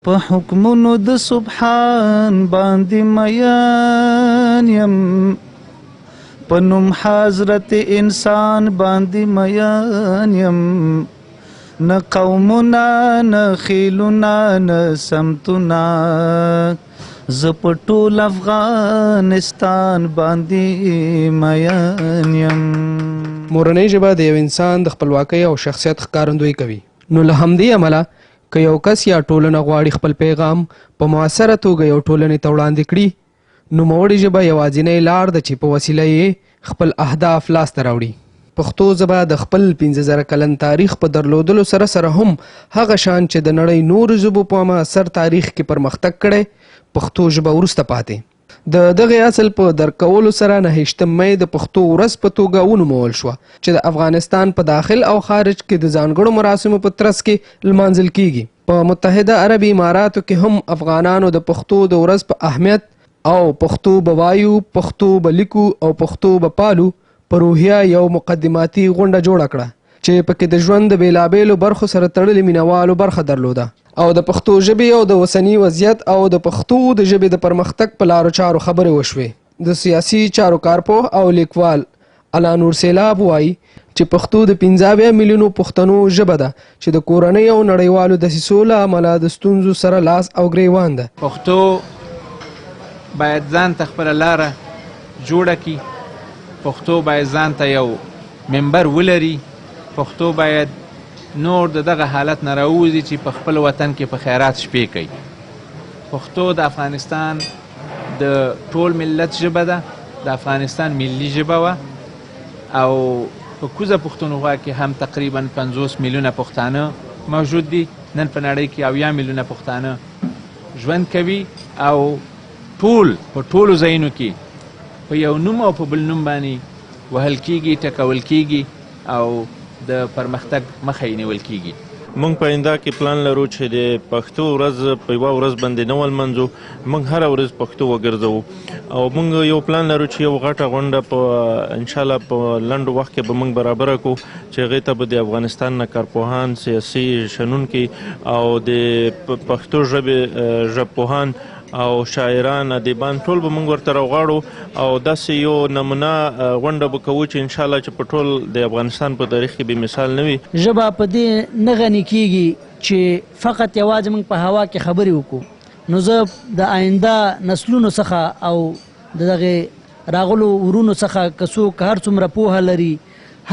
په حکمونو د سبحان باندې میان یم، په نوم حضرت انسان باندې میان یم، نه قومونه نه خیلونه نه سمتونه، زه په ټول افغانستان باندې میان یم. مورنۍ ژبه د یو انسان د خپلواکۍ او شخصیت ښکارندویي کوي. نو له همدې امله که یو کس یا ټولنه غواړي خپل پیغام په مؤثره توګه یو ټولنې ته وړاندې کړي، نو نوموړې ژبه یوازینۍ لار ده چې په وسیله یې خپل اهداف لاسته راوړي. پښتو ژبه د خپل 15,000 کلن تاریخ په درلودلو سره سره هم هغه شان چې د نړۍ نورو ژبو په معاصر تاریخ کې پرمختګ کړی، پښتو ژبه وروسته پاتې. د دغه اصل په درک کولو سره 9 مې د پښتو ورځ په توګه ونومول شوه چې د افغانستان په داخل او خارج کې د ځانګړو مراسمو په ترڅ کې لمانځل کیږي. په متحده عربي اماراتو کې هم افغانانو د پښتو د ورځ په اهمیت او پښتو به وایو، پښتو به لیکو او پښتو به پالو په روحیه یو مقدماتي غونډه جوړه کړه چې پکې د ژوند د بیلابیلو برخو سره تړلې مینوالو برخه درلوده او د پښتو ژبې او د اوسني وضعیت او د پښتو د ژبې د پرمختګ په لارو چارو خبرې وشوې. د سیاسي چارو کارپوه او لیکوال الله نور سیلاب وایي چې پښتو د 15 میلیونو پښتنو ژبه ده چې د کورنۍ او نړیوالو دسیسو له امله د ستونزو سره لاس او ګریوان ده. پښتو باید ځان ته خپله لاره جوړه کړي، پښتو باید ځان ته یو منبر ولري، پښتو باید نور د دغه حالت نه راووځي چې په خپل وطن کې په خیرات شپې کوي. پښتو د افغانستان د ټول ملت ژبه ده، د افغانستان ملي ژبه وه او په کوزه پښتونخوا کې هم تقریبا 50 میلیونه پښتانه موجود دي. نن په نړۍ کې 70 میلیونه پښتانه ژوند کوي او ټول په ټولو ځایونو کې په یو نوم او په بل نوم باندې وهل کیږي، ټکول کیږي او د پرمختګ مخه یې نیول کیږي. موږ په آینده کې پلان لرو چې د پښتو ورځ په یوه ورځ باندې نه ولمانځو، موږ هره ورځ پښتو وګرځوو او موږ یو پلان لرو چې یو غټه غونډه په انشاءالله په لنډ وخت کې به موږ برابره کړو چې هغې ته به د افغانستان نه کارپوهان، سیاسي شنونکي او د پښتو ژبې ژبپوهان او شاعران، ادیبان ټول به موږ ورته راوغواړو او داسې یو نمونه غونډه به کوو چې انشاءالله چې په ټول د افغانستان په تاریخ کې بې مثال نه وي. ژبه په دې نه غني کیږي چې فقط یوازې موږ په هوا کې خبرې وکړو. نو زه د آینده نسلونو څخه او د دغه راغلو ورونو څخه که څوک هر څومره پوهه لري،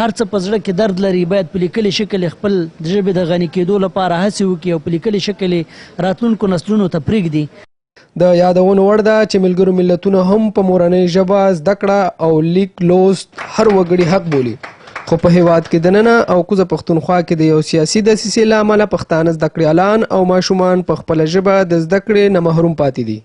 هر څه په زړه کې درد لري، باید په لیکلي شکل خپل د ژبې د غني کېدو لپاره هڅې وکړي او په لیکلي شکل راتلونکو نسلونو ته پرېږدي. د یادونو وړ ده چې ملګرو ملتونو هم په مورنۍ ژبه زده کړه او لیک لوست هر وګړي حق بولي، خو په هیواد کې دننه او کوزه پښتونخوا کې د یو سیاسي دسیسې له امله پښتانه زده کړیالان او ماشومان په خپله ژبه د زده کړې نه محروم پاتې دي.